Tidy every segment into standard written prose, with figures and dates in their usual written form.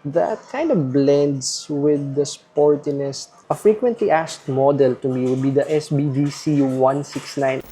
that kind of blends with the sportiness. A frequently asked model to me would be the SBDC 169.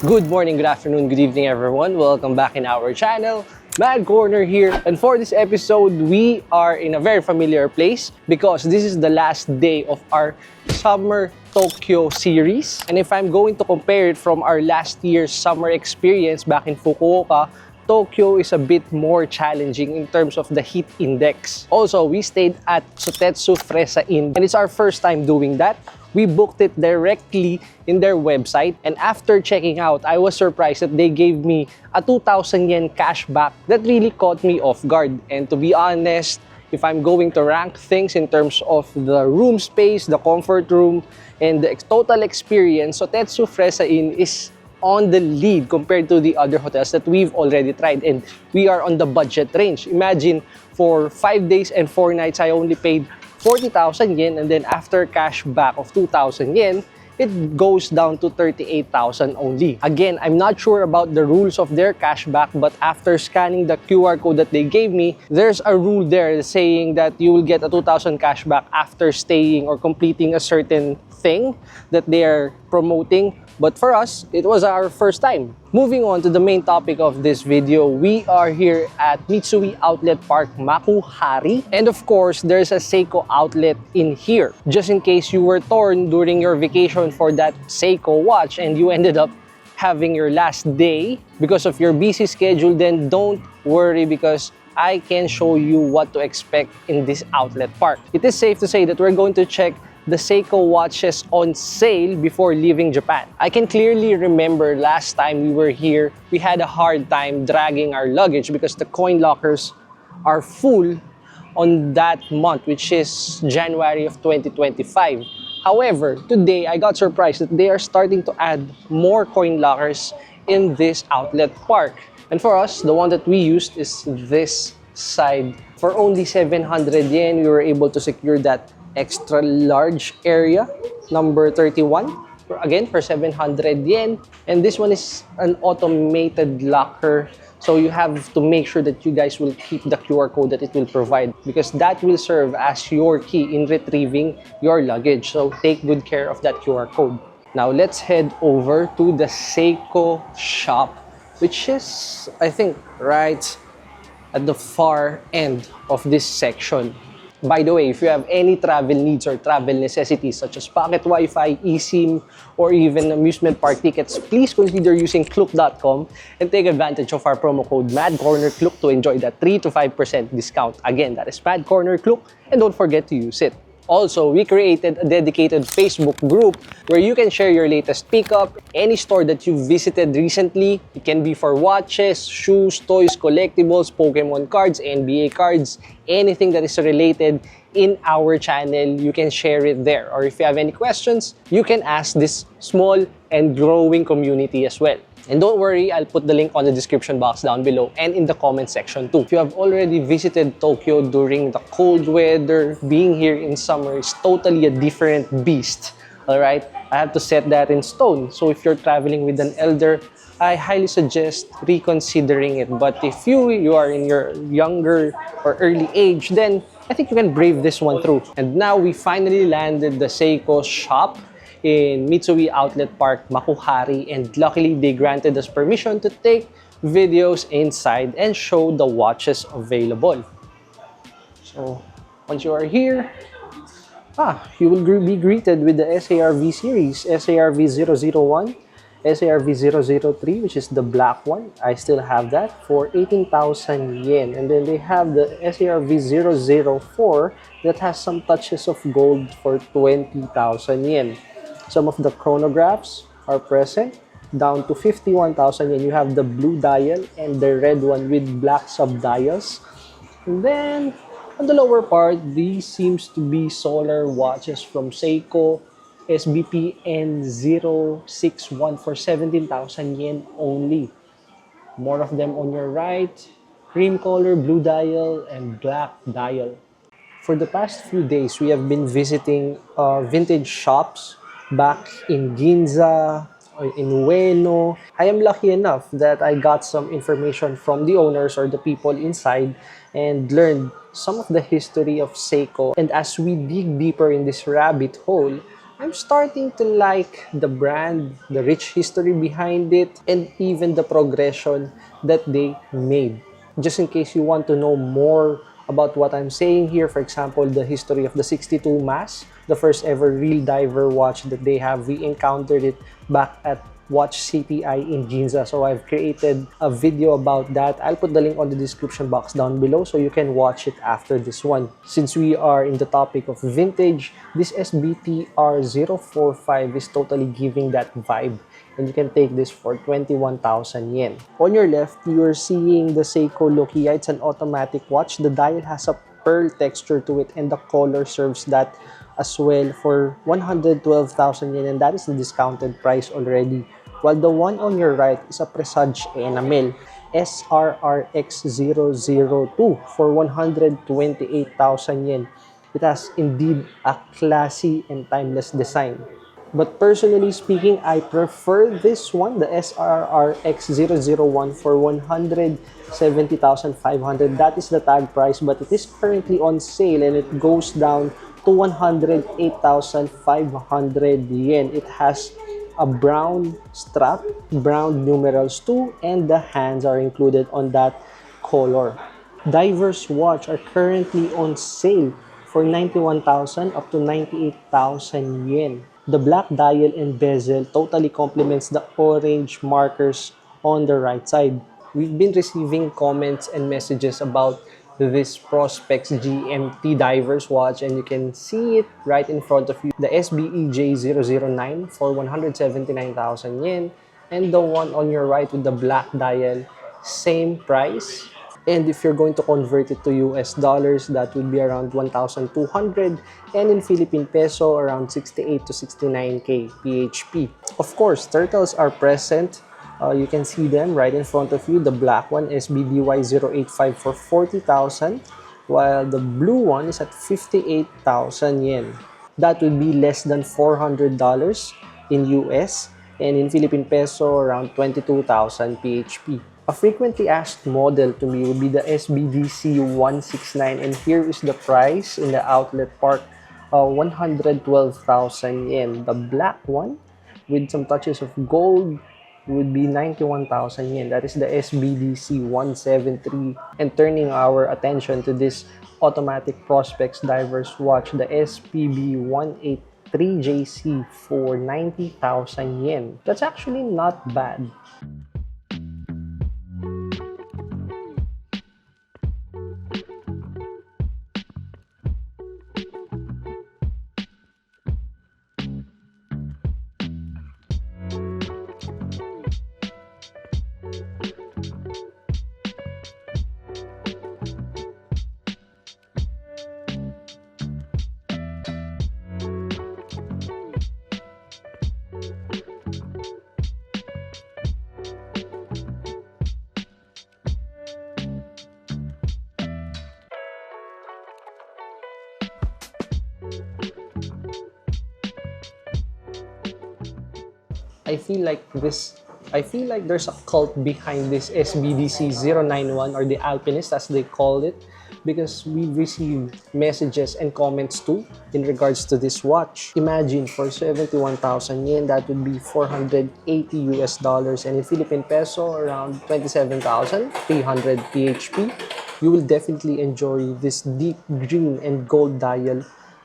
Good morning, good afternoon, good evening everyone. Welcome back in our channel. Mad Corner here, and for this episode we are in a very familiar place because this is the last day of our summer Tokyo series. And if I'm going to compare it from our last year's summer experience back in Fukuoka, Tokyo is a bit more challenging in terms of the heat index. Also, we stayed at Sotetsu Fresa Inn, and it's our first time doing that. We booked it directly in their website, and after checking out, I was surprised that they gave me a 2,000 yen cashback that really caught me off guard. And to be honest, if I'm going to rank things in terms of the room space, the comfort room, and the total experience, Sotetsu Fresa Inn is on the lead compared to the other hotels that we've already tried, and we are on the budget range. Imagine, for 5 days and 4 nights, I only paid 40,000 yen, and then after cash back of 2,000 yen, it goes down to 38,000 only. Again, I'm not sure about the rules of their cashback, but after scanning the QR code that they gave me, there's a rule there saying that you will get a 2,000 cashback after staying or completing a certain thing that they are promoting. But for us, it was our first time. Moving on to the main topic of this video, we are here at Mitsui Outlet Park Makuhari. And of course, there's a Seiko outlet in here. Just in case you were torn during your vacation for that Seiko watch and you ended up having your last day because of your busy schedule, then don't worry because I can show you what to expect in this outlet park. It is safe to say that we're going to check the Seiko watches on sale before leaving Japan. I can clearly remember last time we were here, we had a hard time dragging our luggage because the coin lockers are full on that month, which is January of 2025. However, today I got surprised that they are starting to add more coin lockers in this outlet park. And for us, the one that we used is this side. For only 700 yen, we were able to secure that extra large area, number 31, again for 700 yen. And this one is an automated locker, so you have to make sure that you guys will keep the QR code that it will provide because that will serve as your key in retrieving your luggage. So take good care of that QR code. Now let's head over to the Seiko shop, which is, I think, right at the far end of this section. By the way, if you have any travel needs or travel necessities such as pocket Wi-Fi, eSIM, or even amusement park tickets, please consider using Klook.com and take advantage of our promo code MADCORNERKLOOK to enjoy that 3 to 5% discount. Again, that is MADCORNERKLOOK, and don't forget to use it. Also, we created a dedicated Facebook group where you can share your latest pickup, any store that you visited recently. It can be for watches, shoes, toys, collectibles, Pokemon cards, NBA cards, anything that is related in our channel, you can share it there. Or if you have any questions, you can ask this small and growing community as well. And don't worry, I'll put the link on the description box down below and in the comment section too. If you have already visited Tokyo during the cold weather, being here in summer is totally a different beast. Alright? I have to set that in stone. So if you're traveling with an elder, I highly suggest reconsidering it. But if you are in your younger or early age, then I think you can brave this one through. And now we finally landed the Seiko shop in Mitsui Outlet Park Makuhari, and luckily they granted us permission to take videos inside and show the watches available. So once you are here, you will be greeted with the SARV series, SARV 001, SARV 003, which is the black one. I still have that for 18,000 yen. And then they have the SARV 004 that has some touches of gold for 20,000 yen. Some of the chronographs are present, down to 51,000 yen. You have the blue dial and the red one with black sub-dials. And then, on the lower part, these seems to be solar watches from Seiko, SBP N061 for 17,000 yen only. More of them on your right, cream color, blue dial, and black dial. For the past few days, we have been visiting vintage shops back in Ginza, in Ueno. I am lucky enough that I got some information from the owners or the people inside and learned some of the history of Seiko. And as we dig deeper in this rabbit hole, I'm starting to like the brand, the rich history behind it, and even the progression that they made. Just in case you want to know more about what I'm saying here, for example, the history of the 62 Mass, the first ever real diver watch that they have, we encountered it back at Watch CPI in Ginza. So I've created a video about that. I'll put the link on the description box down below so you can watch it after this one. Since we are in the topic of vintage, this SBTR045 is totally giving that vibe. And you can take this for 21,000 yen. On your left, you're seeing the Seiko Lokia. It's an automatic watch. The dial has a pearl texture to it and the color serves that as well for 112,000 yen, and that is the discounted price already. While the one on your right is a Presage enamel SRRX002 for 128,000 yen. It has indeed a classy and timeless design. But personally speaking, I prefer this one, the SRRX001 for 170,500. That is the tag price, but it is currently on sale and it goes down to 108,500 yen. It has a brown strap, brown numerals too, and the hands are included on that color. Divers watch are currently on sale for 91,000 up to 98,000 yen. The black dial and bezel totally complements the orange markers on the right side. We've been receiving comments and messages about this Prospex GMT divers watch, and you can see it right in front of you. The SBEJ009 for 179,000 yen, and the one on your right with the black dial, same price. And if you're going to convert it to US dollars, that would be around 1,200, and in Philippine peso, around 68 to 69k PHP. Of course, turtles are present. You can see them right in front of you. The black one, SBDY085 for 40,000, while the blue one is at 58,000 yen. That would be less than $400 in US, and in Philippine peso, around 22,000 PHP. A frequently asked model to me would be the SBDC169, and here is the price in the outlet part, 112,000 yen. The black one with some touches of gold would be 91,000 yen. That is the SBDC173. And turning our attention to this automatic Prospex divers watch, the SPB183JC for 90,000 yen. That's actually not bad. I feel like there's a cult behind this SBDC 091, or the Alpinist as they call it, because we've received messages and comments too in regards to this watch. Imagine, for 71,000 yen, that would be 480 US dollars, and in Philippine peso, around 27,300 PHP. You will definitely enjoy this deep green and gold dial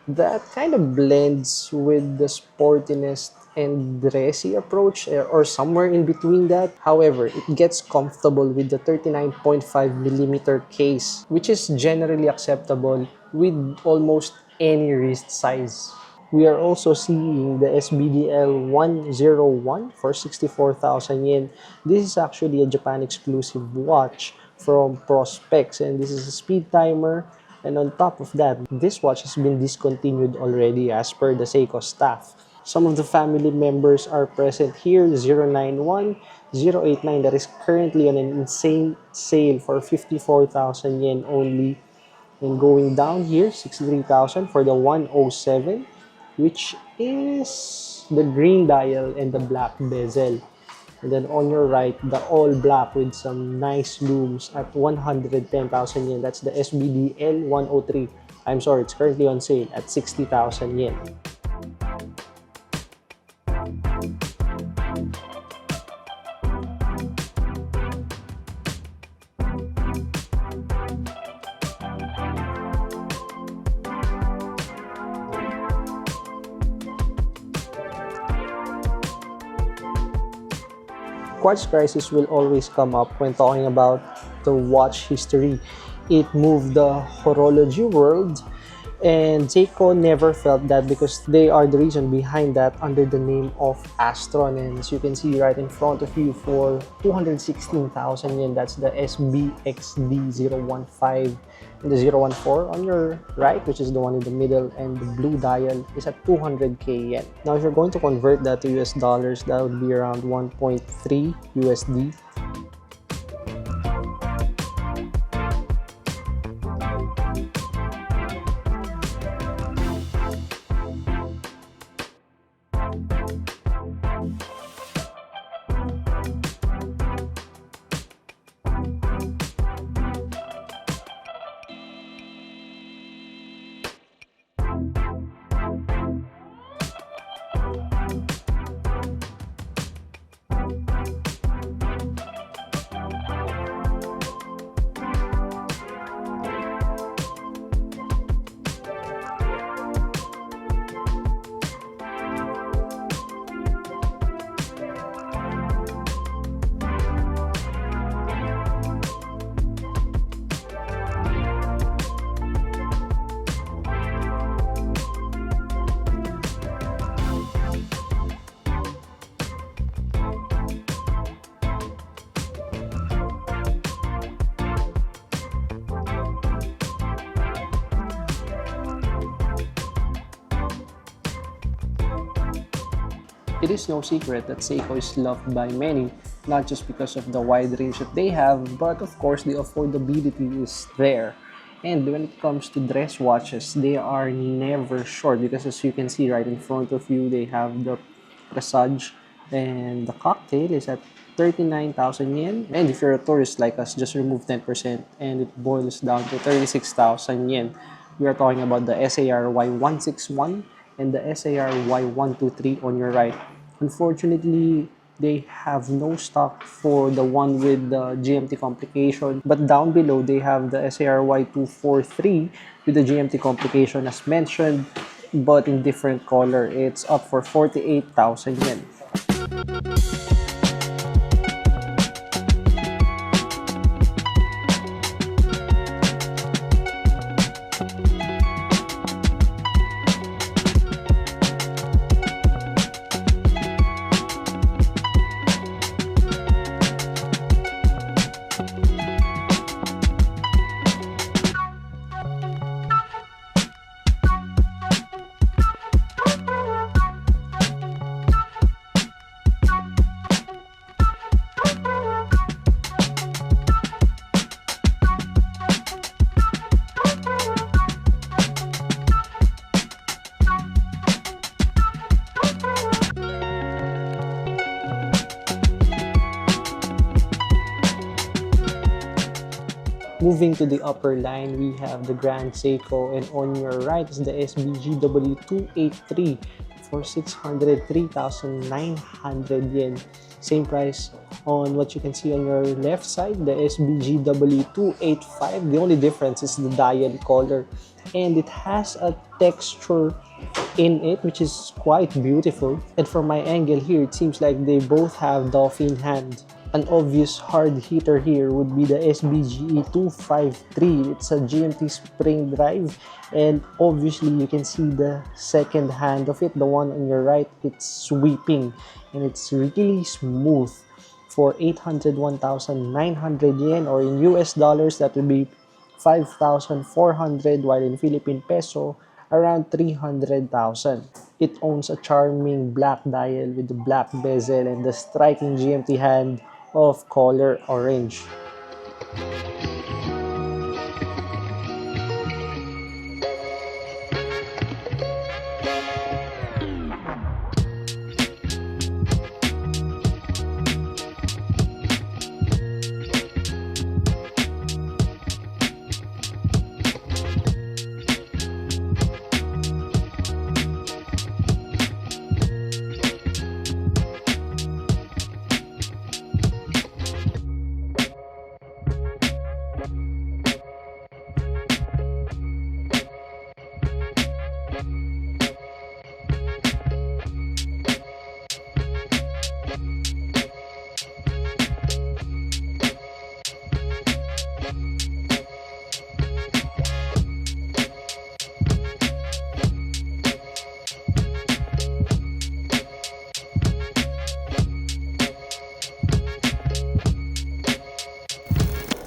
that kind of blends with the sportiness and dressy approach, or somewhere in between that. However, it gets comfortable with the 39.5mm case, which is generally acceptable with almost any wrist size. We are also seeing the SBDL101 for 64,000 yen. This is actually a Japan exclusive watch from Prospex, and this is a speed timer. And on top of that, this watch has been discontinued already as per the Seiko staff. Some of the family members are present here. 091, 089, that is currently on an insane sale for 54,000 yen only. And going down here, 63,000 for the 107, which is the green dial and the black bezel. And then on your right, the all black with some nice looms at 110,000 yen. That's the SBD L103. I'm sorry, it's currently on sale at 60,000 yen. Quartz crisis will always come up when talking about the watch history. It moved the horology world, and Seiko never felt that because they are the reason behind that under the name of Astron. And as you can see right in front of you, for 216,000 yen, that's the SBXD015. And the 014 on your right, which is the one in the middle, and the blue dial is at 200k yen. Now, if you're going to convert that to US dollars, that would be around 1.3 USD. It is no secret that Seiko is loved by many, not just because of the wide range that they have, but of course the affordability is there. And when it comes to dress watches, they are never short because as you can see right in front of you, they have the Presage, and the cocktail is at 39,000 yen. And if you're a tourist like us, just remove 10% and it boils down to 36,000 yen. We are talking about the SAR Y161 and the SAR Y123 on your right. Unfortunately, they have no stock for the one with the GMT complication, but down below they have the SAR Y243 with the GMT complication as mentioned, but in different color. It's up for 48,000 yen. Moving to the upper line, we have the Grand Seiko, and on your right is the SBGW283 for 603,900 yen. Same price on what you can see on your left side, the SBGW285. The only difference is the dial color, and it has a texture in it which is quite beautiful. And from my angle here, it seems like they both have dolphin hand. An obvious hard hitter here would be the SBGE253. It's a GMT spring drive, and obviously you can see the second hand of it, the one on your right. It's sweeping and it's really smooth. For 801,900 yen, or in US dollars that would be 5,400, while in Philippine peso around 300,000. It owns a charming black dial with the black bezel and the striking GMT hand of color orange.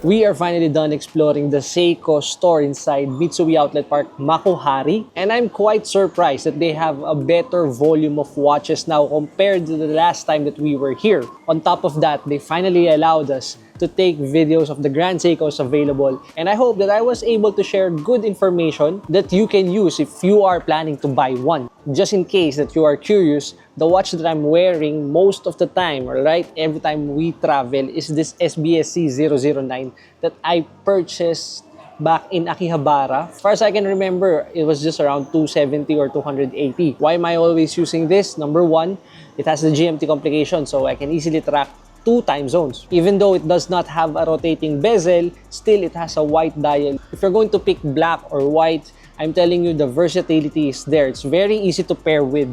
we are finally done exploring the Seiko store inside Mitsui Outlet Park, Makuhari. And I'm quite surprised that they have a better volume of watches now compared to the last time that we were here. On top of that, they finally allowed us to take videos of the Grand Seikos available, and I hope that I was able to share good information that you can use if you are planning to buy one. Just in case that you are curious, the watch that I'm wearing most of the time, or right, every time we travel, is this SBSC 009 that I purchased back in Akihabara. As far as I can remember, it was just around 270 or 280. Why am I always using this? Number one, it has the GMT complication, so I can easily track 2 time zones. Even though it does not have a rotating bezel, still it has a white dial. If you're going to pick black or white, I'm telling you the versatility is there. It's very easy to pair with.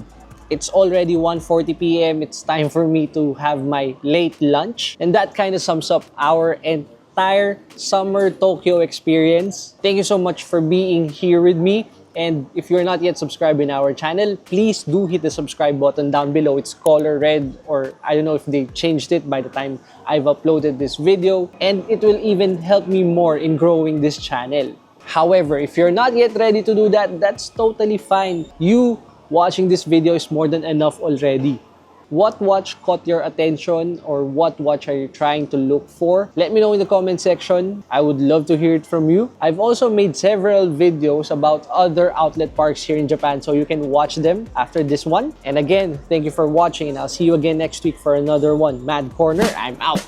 It's already 1:40 p.m. It's time for me to have my late lunch. And that kind of sums up our entire summer Tokyo experience. Thank you so much for being here with me. And if you're not yet subscribed in our channel, please do hit the subscribe button down below. It's color red, or I don't know if they changed it by the time I've uploaded this video. And it will even help me more in growing this channel. However, if you're not yet ready to do that, that's totally fine. You watching this video is more than enough already. What watch caught your attention, or what watch are you trying to look for? Let me know in the comment section. I would love to hear it from you. I've also made several videos about other outlet parks here in Japan, so you can watch them after this one. And again, thank you for watching, and I'll see you again next week for another one. Mad Corner, I'm out.